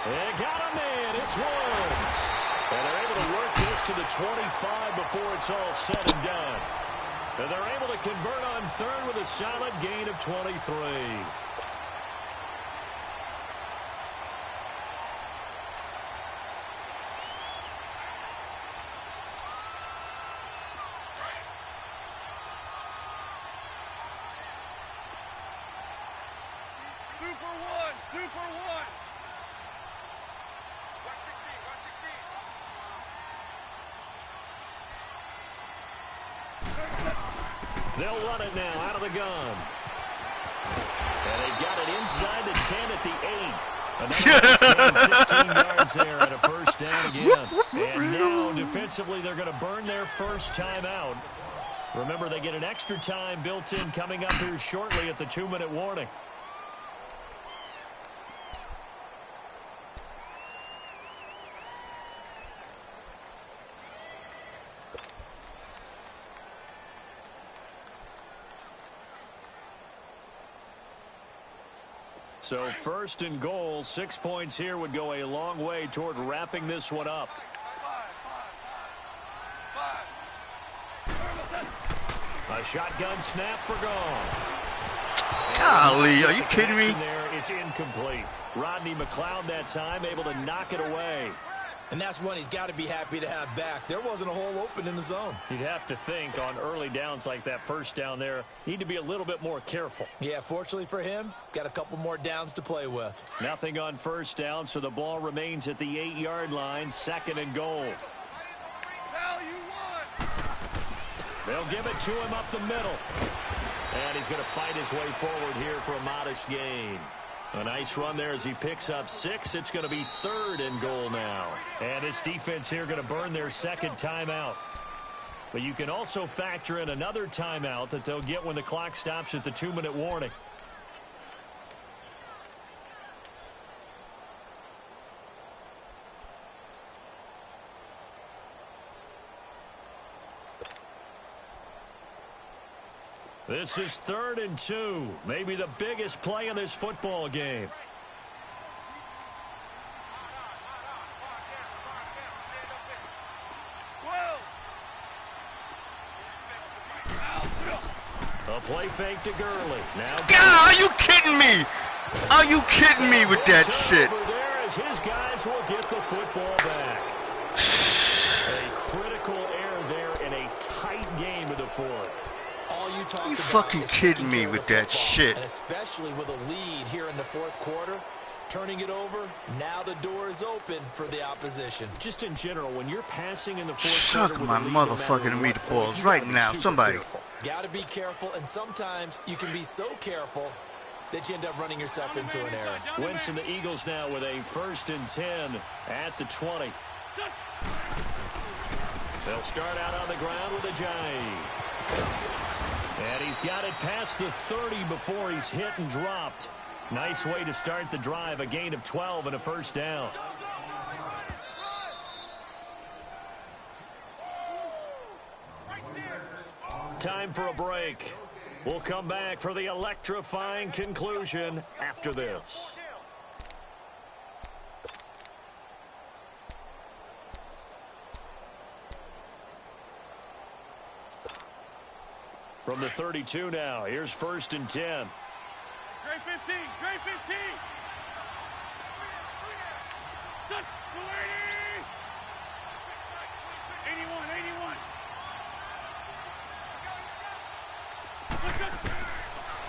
C: They got a man. It's Woods. And they're able to work this to the 25 before it's all said and done. And they're able to convert on 3rd with a solid gain of 23.
F: Super one.
C: They'll run it now out of the gun. And they've got it inside the 10 at the 8. Another 16 yards there and a 1st down again. And now defensively they're going to burn their first timeout. Remember, they get an extra time built in coming up here shortly at the 2-minute warning. So first and goal, 6 points here would go a long way toward wrapping this one up. A shotgun snap for gone.
B: Golly, are you kidding me?
C: It's incomplete. Rodney McLeod that time able to knock it away.
D: And that's one he's got to be happy to have back. There wasn't a hole open in the zone.
C: You'd have to think on early downs like that first down there, need to be a little bit more careful.
D: Yeah, fortunately for him, got a couple more downs to play with.
C: Nothing on first down, so the ball remains at the 8-yard line, second and goal. They'll give it to him up the middle. And he's going to fight his way forward here for a modest gain. A nice run there as he picks up 6. It's going to be third and goal now. And this defense here going to burn their second timeout. But you can also factor in another timeout that they'll get when the clock stops at the 2-minute warning. This is 3rd and 2. Maybe the biggest play in this football game. A play fake to Gurley. Now,
B: God, are you kidding me? Are you kidding me with that shit?
C: Over there as his guys will get the football back. A critical error there in a tight game of the fourth.
B: You fucking kidding me with that shit?
D: And especially with a lead here in the fourth quarter, turning it over, now the door is open for the opposition.
C: Just in general, when you're passing in the fourth
B: Suck
C: quarter,
B: my motherfucking meatballs right now, somebody.
D: Got to be careful, and sometimes you can be so careful that you end up running yourself into an error.
C: Wentz and the Eagles now with a 1st and 10 at the 20. They'll start out on the ground with a jive. And he's got it past the 30 before he's hit and dropped. Nice way to start the drive, a gain of 12 and a first down. Time for a break. We'll come back for the electrifying conclusion after this. From the 32 now, here's 1st and 10.
F: Gray 15, Gray 15. 81,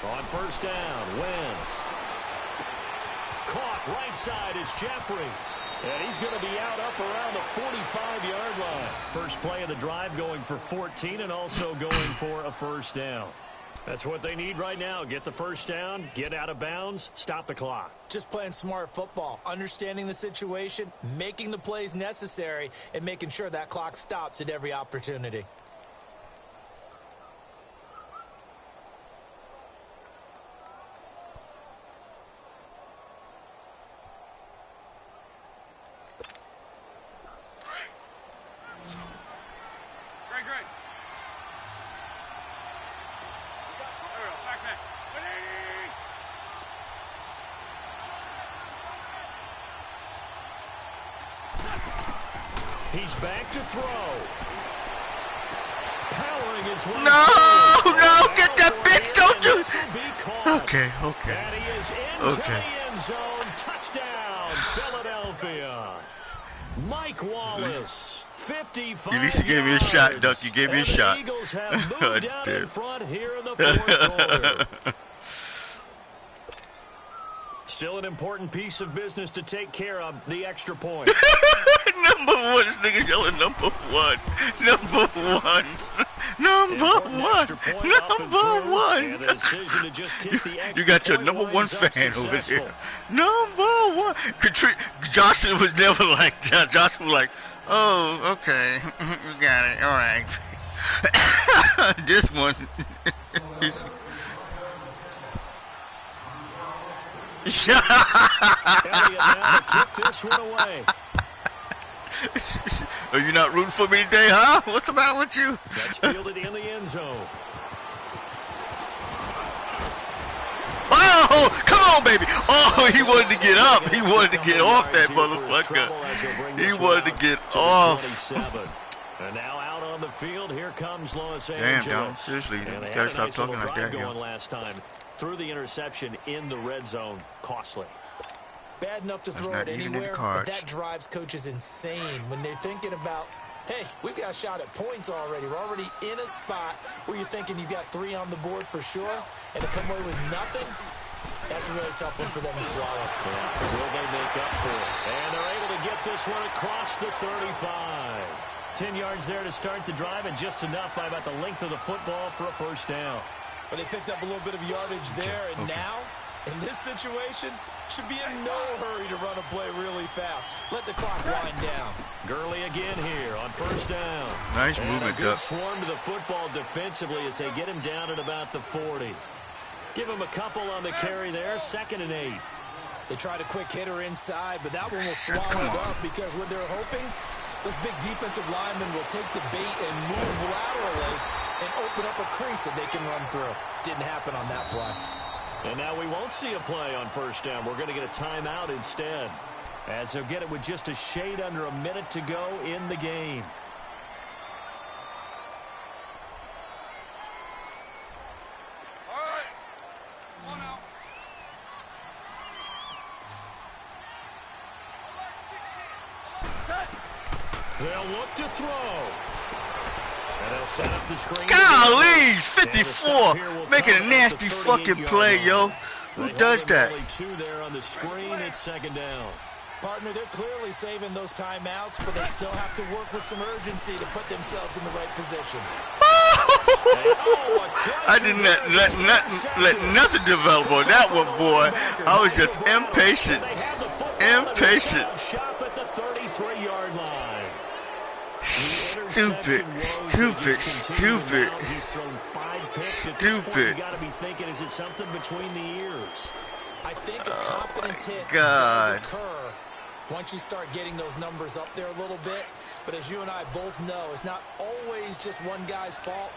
F: 81.
C: On first down, Wentz. Caught right side, it's Jeffrey. And he's going to be out up around the 45-yard line. First play of the drive going for 14 and also going for a first down. That's what they need right now. Get the first down, get out of bounds, stop the clock.
D: Just playing smart football, understanding the situation, making the plays necessary, and making sure that clock stops at every opportunity.
C: He's back to throw. Powering his way.
B: No, get that bitch, don't you? Okay.
C: And he is into the end zone. Touchdown, Philadelphia. Mike Wallace, 55
B: At least you gave me a shot, Duck. You gave me a shot.
C: The Eagles have moved out in front here in the fourth quarter. Still an important piece of business to take care of, the extra point.
B: Number one, this nigga yelling number one. Number one. You got your number one fan over there. Number one. Johnson was never like that. Johnson was like, oh, okay. You got it. All right. This one.
C: Elliott now to kick this one away.
B: Are you not rooting for me today, huh? What's the matter with you?
C: That's fielded in the end zone.
B: Oh, come on, baby. Oh, he wanted to get up. He wanted to get off that motherfucker. He wanted to get off.
C: And now out on the field, here comes Los Angeles.
B: Damn, Donald. Seriously, you gotta stop talking like that, yo.
C: Last time through the interception in the red zone, costly.
D: Bad enough to throw it anywhere, but that drives coaches insane when they're thinking about, hey, we've got a shot at points already. We're already in a spot where you're thinking you've got 3 on the board for sure, and to come away with nothing, that's a really tough one for them to swallow.
C: Yeah. Will they make up for it? And they're able to get this one across the 35. 10 yards there to start the drive, and just enough by about the length of the football for a first down.
D: But they picked up a little bit of yardage there, and now, in this situation, should be in no hurry to run a play really fast. Let the clock wind down.
C: Gurley again here on first down.
B: Nice movement,
C: Good swarm to the football defensively as they get him down at about the 40. Give him a couple on the carry there, 2nd and 8.
D: They tried a quick hitter inside, but that one will swallow it up because what they're hoping, those big defensive linemen will take the bait and move laterally and open up a crease that they can run through. Didn't happen on that play.
C: And now we won't see a play on first down. We're going to get a timeout instead, as they'll get it with just a shade under a minute to go in the game.
F: All right. Come on out.
C: They'll look to throw. And they'll set up the screen.
B: Golly, 54, making a nasty fucking play, yo. Who does that?
C: 2 there on the screen. It's 2nd down.
D: Partner, they're clearly saving those timeouts, but they still have to work with some urgency to put themselves in the right position.
B: I did not let nothing develop on that one, boy. I was just impatient. Impatient.
C: Shop at the 33-yard line.
B: Stupid.
C: He's thrown 5 picks.
B: Stupid.
C: You got to be thinking, is it something between the ears?
D: I think a confidence hit
B: God.
D: does occur once you start getting those numbers up there a little bit. But as you and I both know, it's not always just one guy's fault.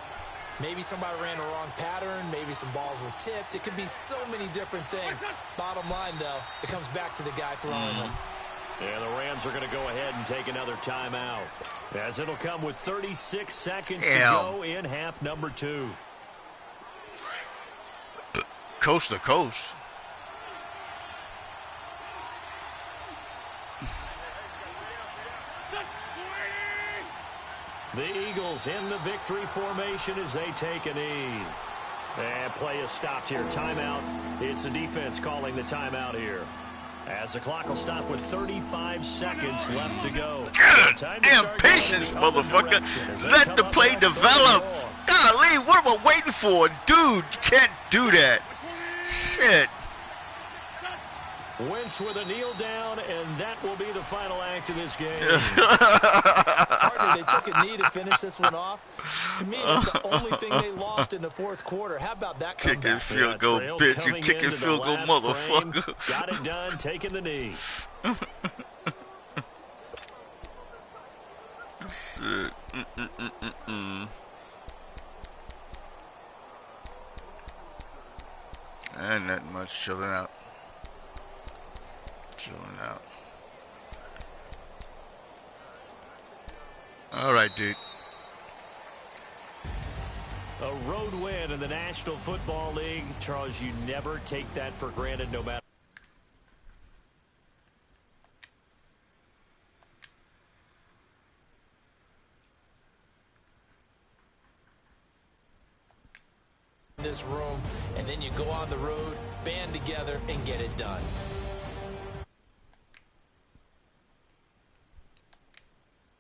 D: Maybe somebody ran a wrong pattern. Maybe some balls were tipped. It could be so many different things. Bottom line, though, it comes back to the guy throwing them.
C: Yeah, the Rams are going to go ahead and take another timeout, as it'll come with 36 seconds to go in half number 2.
B: Coast to coast.
C: The Eagles in the victory formation as they take a knee. And play is stopped here. Timeout. It's the defense calling the timeout here, as the clock will stop with 35 seconds left to go.
B: Damn patience, motherfucker. Let the play develop. Golly, what am I waiting for? Dude, you can't do that. Shit.
C: Wentz with a kneel down, and that will be the final act of this game.
D: Partner, they took a knee to finish this one off. To me, that's the only thing they lost in the 4th quarter. How about that comeback?
B: Kicking field goal, bitch. You kicking field goal, motherfucker.
C: Got it done, taking the knee.
B: Shit. And not much, chilling out. All right, dude.
C: A road win in the National Football League. Charles, you never take that for granted, no matter.
D: This room, and then you go on the road, band together, and get it done.